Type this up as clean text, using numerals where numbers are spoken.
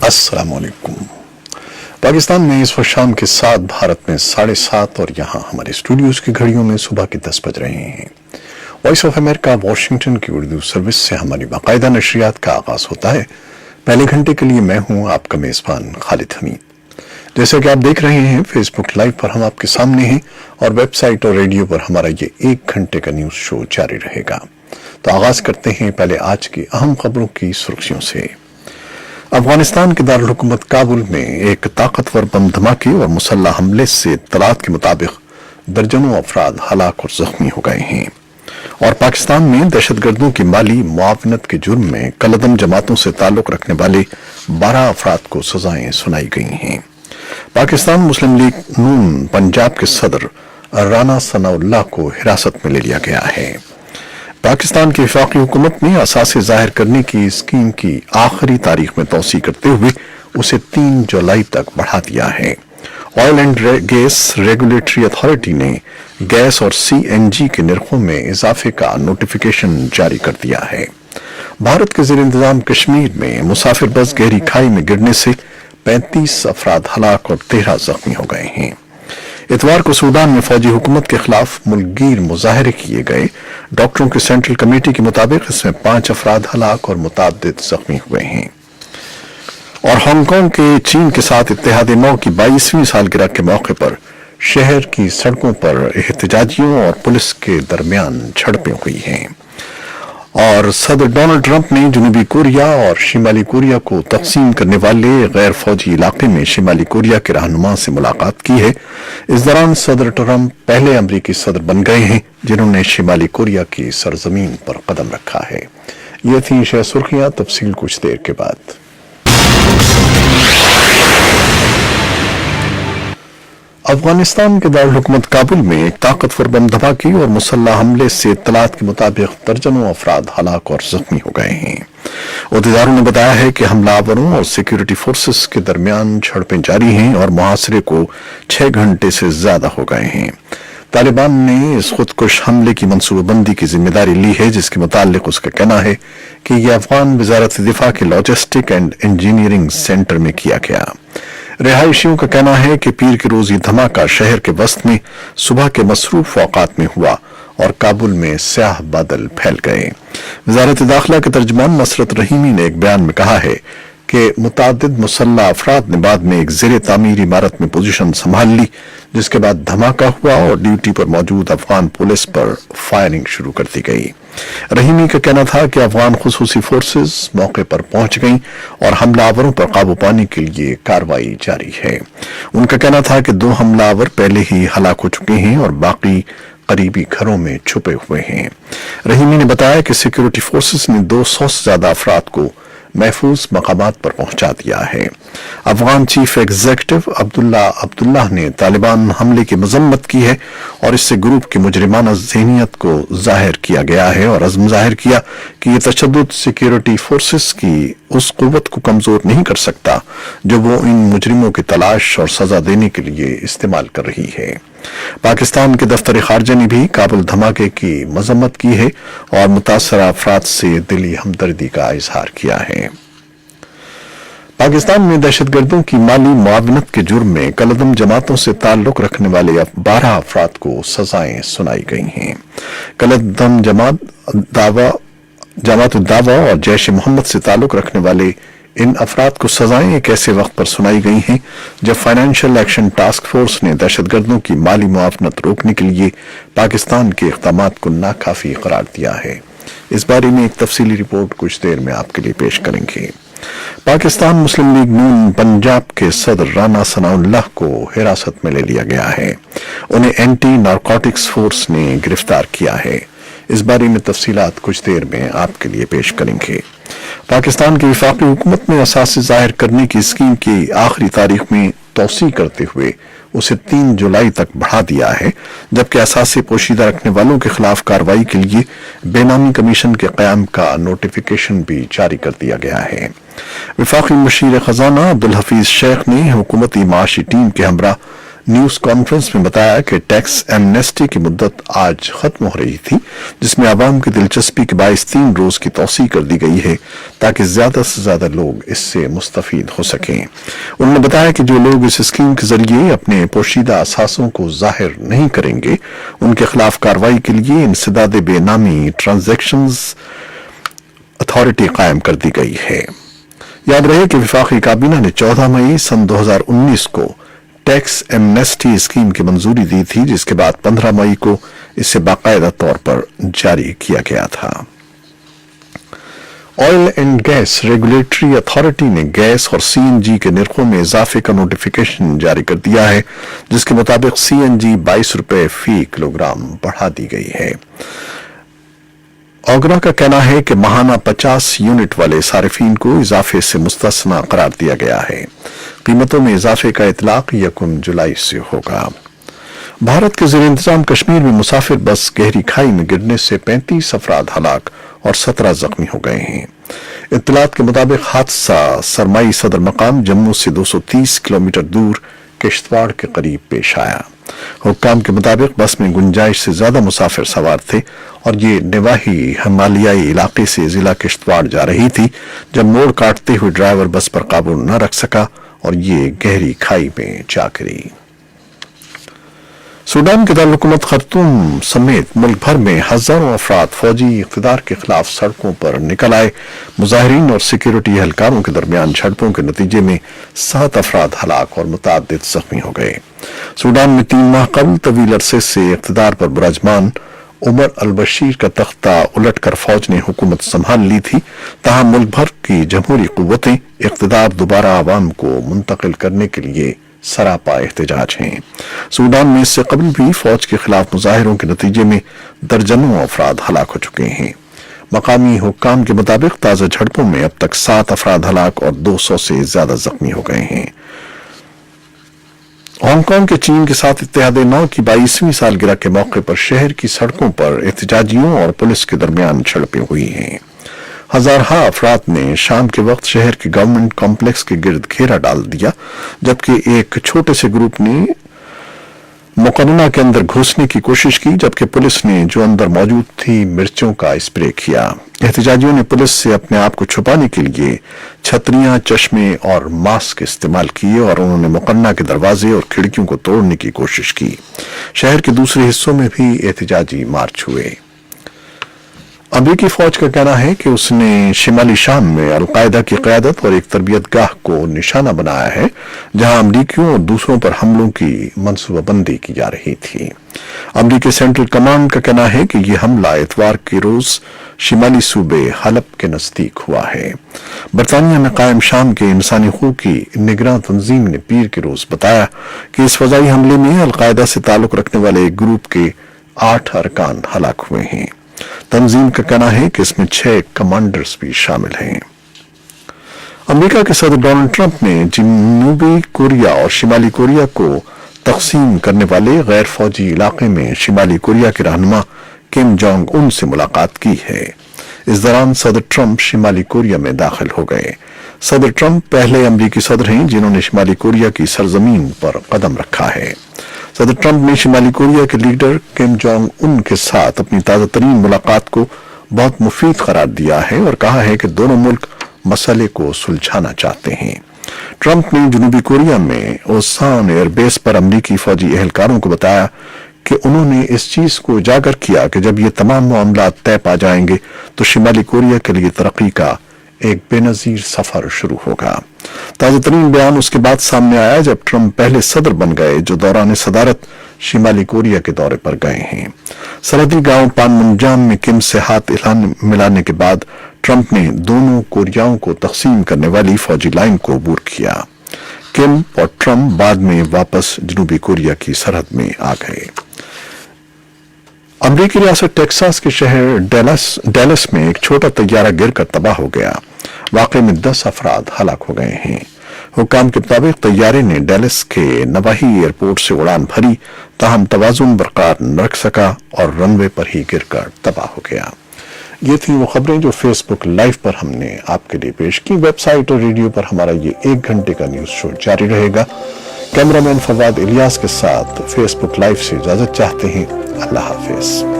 अस्सलाम वालेकुम। पाकिस्तान में इस वक्त शाम के 7, भारत में 7:30 और यहाँ हमारे स्टूडियोज की घड़ियों में सुबह के 10 बज रहे हैं। वॉइस ऑफ अमेरिका वाशिंगटन की उर्दू सर्विस से हमारी बाकायदा नशरियात का आगाज होता है। पहले घंटे के लिए मैं हूँ आपका मेज़बान खालिद हमीद। जैसा कि आप देख रहे हैं, फेसबुक लाइव पर हम आपके सामने हैं और वेबसाइट और रेडियो पर हमारा ये 1 घंटे का न्यूज़ शो जारी रहेगा। तो आगाज करते हैं पहले आज की अहम खबरों की सुर्खियों से। अफगानिस्तान के दारुल हुकूमत काबुल में एक ताकतवर बम धमाके और मुसल्लह हमले से इत्तलात के मुताबिक दर्जनों अफराद हलाक और जख्मी हो गए हैं। और पाकिस्तान में दहशतगर्दों की माली मुआवनत के जुर्म में कलअदम जमातों से ताल्लुक रखने वाले 12 अफराद को सजाएं सुनाई गई हैं। पाकिस्तान मुस्लिम लीग नून पंजाब के सदर राना सनाउल्लाह को हिरासत में ले लिया गया है। पाकिस्तान की वफाकी हुकूमत ने असासे जाहिर करने की स्कीम की आखिरी तारीख में तौसी करते हुए उसे 3 जुलाई तक बढ़ा दिया है। Oil and gas regulatory authority ने गैस और CNG के निर्खों में इजाफे का नोटिफिकेशन जारी कर दिया है। भारत के ज़ेर इंतजाम कश्मीर में मुसाफिर बस गहरी खाई में गिरने से 35 अफराद हलाक और 13 जख्मी हो गए हैं। इतवार को सूडान में फौजी हुकूमत के खिलाफ मुल्कगीर मुजाहरे किए गए। डॉक्टरों की सेंट्रल कमेटी के मुताबिक इसमें 5 अफराद हलाक और मुताद्दिद जख्मी हुए हैं। और हांगकांग के चीन के साथ इत्तेहाद नौ की 22वीं सालगिरह के मौके पर शहर की सड़कों पर एहतजाजियों और पुलिस के दरमियान झड़पें हुई हैं। और सदर डोनाल्ड ट्रंप ने जनूबी कोरिया और शिमाली कोरिया को तकसीम करने वाले गैर फौजी इलाके में शिमाली कोरिया के रहनुमा से मुलाकात की है। इस दौरान सदर ट्रंप पहले अमरीकी सदर बन गए हैं जिन्होंने शिमाली कोरिया की सरजमीन पर कदम रखा है। ये थी शह सुर्खियां, तफसील कुछ देर के बाद। अफगानिस्तान के दारुल हुकूमत काबुल में एक ताकतवर बम धमाके और मुसल्लह हमले से इत्तलात के मुताबिक दर्जनों अफराद हलाक और जख्मी हो गए हैं। अहदेदारों ने बताया है कि हमलावरों और सिक्योरिटी फोर्सेस के दरमियान झड़पें जारी हैं और मुहासरे को 6 घंटे से ज्यादा हो गए हैं। तालिबान ने इस खुदकुश हमले की मंसूबाबंदी की जिम्मेदारी ली है, जिसके मुतालिक उसका कहना है कि यह अफगान वजारत दिफा के लॉजिस्टिक एंड इंजीनियरिंग सेंटर में किया गया। रिहायशियों का कहना है कि पीर के रोज ये धमाका शहर के वस्त में सुबह के मसरूफ औकात में हुआ और काबुल में स्याह बादल फैल गए। वजारत दाखिला के तर्जमान नसरत रहीमी ने एक बयान में कहा है कि मुतादिद मुसल्लह अफराद ने बाद में एक ज़ेरे तामीर इमारत में पोजीशन संभाल ली, जिसके बाद धमाका हुआ और ड्यूटी पर मौजूद अफगान पुलिस पर फायरिंग शुरू कर दी गई। रहीमी का कहना था कि अफगान खुसूसी फोर्सेस मौके पर पहुंच गईं और हमलावरों पर काबू पाने के लिए कार्रवाई जारी है। उनका कहना था कि 2 हमलावर पहले ही हलाक हो चुके हैं और बाकी करीबी घरों में छुपे हुए हैं। रहीमी ने बताया कि सिक्योरिटी फोर्सेस ने 200 से ज्यादा अफराद को महफूज मकामात पर पहुंचा दिया है। अफगान चीफ एग्जीक्यूटिव अब्दुल्लाह ने तालिबान हमले की मजम्मत की है और इससे ग्रुप की मुजरिमाना ज़हनियत को जाहिर किया गया है और अज़्म जाहिर किया कि यह तशद्दुद सिक्योरिटी फोर्सेस की उस कुव्वत को कमजोर नहीं कर सकता जो वो इन मुजरिमों की तलाश और सजा देने के लिए इस्तेमाल कर रही है। पाकिस्तान के दफ्तर खारजा ने भी काबुल धमाके की मजम्मत की है और मुतासरा अफराद से दिली हमदर्दी का इजहार किया है। पाकिस्तान में दहशतगर्दों की माली मुआवनत के जुर्म में कलअदम जमातों से ताल्लुक रखने वाले 12 अफराद को सजाएं सुनाई गई हैं। कलअदम जमात दावा और जैश मोहम्मद से ताल्लुक रखने वाले इन अफराद को सजाएं एक ऐसे वक्त पर सुनाई गई हैं जब फाइनेंशियल एक्शन टास्क फोर्स ने दहशतगर्दों की माली मुआवनत रोकने के लिए पाकिस्तान के इक़दामात को नाकाफी करार दिया है। इस बारे में एक तफसीली रिपोर्ट कुछ देर में आपके लिए पेश करेंगे। पाकिस्तान मुस्लिम लीग नून पंजाब के सदर राना सनाउल्लाह को हिरासत में ले लिया गया है। उन्हें एंटी नारकोटिक्स फोर्स ने गिरफ्तार किया है। इस बारे में तफसीलात कुछ देर में आपके लिए पेश करेंगे। पाकिस्तान की वफाकी हुकूमत ने असासे जाहिर करने की स्कीम की आखिरी तारीख में तौसी करते हुए उसे 3 जुलाई तक बढ़ा दिया है, जबकि असासे पोशीदा रखने वालों के खिलाफ कार्रवाई के लिए बेनामी कमीशन के क़याम का नोटिफिकेशन भी जारी कर दिया गया है। वफाकी मुशीर खजाना अब्दुल हफीज शेख ने हुकूमती माशी टीम के हमरा न्यूज कॉन्फ्रेंस में बताया कि टैक्स एमनेस्टी की मुद्दत आज खत्म हो रही थी, जिसमें आवाम की दिलचस्पी के बायस 3 रोज की तौसीह कर दी गई है ताकि ज्यादा से ज्यादा लोग इससे मुस्तफीद हो सकें। उन्होंने बताया कि जो लोग इस स्कीम के जरिए अपने पोशीदा असासों को जाहिर नहीं करेंगे, उनके खिलाफ कार्रवाई के लिए इंसदाद बेनामी ट्रांजैक्शंस अथॉरिटी कायम कर दी गई है। याद रहे कि वफाकी काबीना ने 14 मई सन 2019 को टैक्स एमनेस्टी स्कीम की मंजूरी दी थी, जिसके बाद 15 मई को इसे बाकायदा तौर पर जारी किया गया था। Oil and gas regulatory authority ने गैस और सीएनजी के निर्खों में इजाफे का नोटिफिकेशन जारी कर दिया है, जिसके मुताबिक सीएनजी 22 रुपए फी किलोग्राम बढ़ा दी गई है। ऑगरा का कहना है कि माहाना 50 यूनिट वाले सारिफीन को इजाफे से मुस्तस्ना करार दिया गया है। कीमतों में इजाफे का इतलाक 1 जुलाई से होगा। भारत के ज़ेर इंतजाम कश्मीर में मुसाफिर बस गहरी खाई में गिरने से 35 अफराद हलाक और 17 जख्मी हो गए हैं। इत्तलात के मुताबिक हादसा सरमाई सदर मकाम जम्मू से 230 किलोमीटर दूर किश्तवाड़ के करीब पेश आया। हुक्काम के मुताबिक बस में गुंजाइश से ज्यादा मुसाफिर सवार थे और ये निवाही हिमालयाई इलाके से जिला किश्तवाड़ जा रही थी, जब मोड़ काटते हुए ड्राइवर बस पर काबू न रख सका और ये गहरी खाई में जा गिरी। सूडान के दारुल-हुकूमत खर्तूम समेत मुल्क भर में हजारों अफराद फौजी इक़्तिदार के खिलाफ सड़कों पर निकल आए। मुजाहिरीन और सिक्योरिटी एहलकारों के दरमियान झड़पों के नतीजे में 7 अफराद हलाक और मुतअद्दिद जख्मी हो गए। सूडान में 3 माह कबल तवील अरसे से इक़्तिदार पर बिराजमान उमर अल बशीर का तख्ता उलट कर फौज ने हुकूमत संभाल ली थी, ताहम मुल्क भर की जमहूरी कुव्वतें इक़्तिदार दोबारा आवाम को मुंतकिल करने के लिए सरापा एहतजाज हैं। सूडान में इससे कबल भी फौज के खिलाफ मुजाहिरों के नतीजे में दर्जनों अफराद हलाक हो चुके हैं। मकामी हुक्काम के मुताबिक ताज़ा झड़पों में अब तक 7 अफराद हलाक और 200 से ज्यादा जख्मी हो गए हैं। हांगकांग के चीन के साथ इत्तेहाद नौ की 22वीं सालगिरह के मौके पर शहर की सड़कों पर एहतजाजियों और पुलिस के दरमियान झड़पें हुई हैं। हजारहा अफराद ने शाम के वक्त शहर के गवर्नमेंट कॉम्प्लेक्स के गिर्द घेरा डाल दिया, जबकि एक छोटे से ग्रुप ने मुकन्ना के अंदर घुसने की कोशिश की, जबकि पुलिस ने जो अंदर मौजूद थी मिर्चों का स्प्रे किया। एहतजाजियों ने पुलिस से अपने आप को छुपाने के लिए छतरियां, चश्मे और मास्क इस्तेमाल किए और उन्होंने मुकन्ना के दरवाजे और खिड़कियों को तोड़ने की कोशिश की। शहर के दूसरे हिस्सों में भी एहतजाजी मार्च हुए। अमरीकी फौज का कहना है कि उसने शिमाली शाम में अलकायदा की क़यादत और एक तरबियत गाह को निशाना बनाया है, जहां अमरीकियों और दूसरों पर हमलों की मंसूबाबंदी की जा रही थी। अमरीकी सेंट्रल कमांड का कहना है कि यह हमला इतवार के रोज शिमाली सूबे हलब के नजदीक हुआ है। बरतानिया में कायम शाम के इंसानी हकूक़ की निगरान तंजीम ने पीर के रोज बताया कि इस फजाई हमले में अलकायदा से ताल्लुक रखने वाले एक ग्रुप के 8 अरकान हलाक हुए हैं। तंजीम का कहना है कि इसमें 6 कमांडर्स भी शामिल हैं। अमेरिका के सदर डोनाल्ड ट्रंप ने जनूबी कोरिया और शिमाली कोरिया को तकसीम करने वाले गैर फौजी इलाके में शिमाली कोरिया के रहनुमा किम जोंग उन से मुलाकात की है। इस दौरान सदर ट्रंप शिमाली कोरिया में दाखिल हो गए। सदर ट्रंप पहले अमरीकी सदर हैं जिन्होंने शिमाली कोरिया की सरजमीन पर कदम रखा है। सदर ट्रंप ने शिमाली कोरिया के लीडर किम जोंग उन के साथ अपनी ताज़ा तरीन मुलाकात को बहुत मुफीद करार दिया है और कहा है कि दोनों मुल्क मसले को सुलझाना चाहते हैं। ट्रंप ने जनूबी कोरिया में ओसान एयरबेस पर अमरीकी फौजी एहलकारों को बताया कि उन्होंने इस चीज को उजागर किया कि जब ये तमाम मामला तय पा जाएंगे तो शिमाली कोरिया के लिए तरक्की का एक बेनजीर सफर शुरू होगा। ताज़ा तरीन बयान उसके बाद सामने आया जब ट्रंप पहले सदर बन गए जो दौरान सदारत शिमाली कोरिया के दौरे पर गए हैं। सरहदी गांव पानमुनजाम में किम से हाथ मिलाने के बाद ट्रंप ने दोनों कोरियाओं को तकसीम करने वाली फौजी लाइन को अबूर किया। किम और ट्रंप बाद में वापस जनूबी कोरिया की सरहद में आ गए। अमरीकी रियासत टेक्सास के शहर डेलस में एक छोटा तैयारा गिरकर तबाह हो गया। वाकई में 10 अफराद हलाक हो गए हैं। हुक्काम के मुताबिक तैयारे ने डेलस के नवाही एयरपोर्ट से उड़ान भरी, ताहम तवाजुन बरकरार न रख सका और रनवे पर ही गिरकर तबाह हो गया। ये थी वो खबरें जो फेसबुक लाइव पर हमने आपके लिए पेश की। वेबसाइट और रेडियो पर हमारा ये 1 घंटे का न्यूज शो जारी रहेगा। कैमरामैन फवाद इलियास के साथ फेसबुक लाइव से इजाजत चाहते हैं। अल्लाह हाफिज।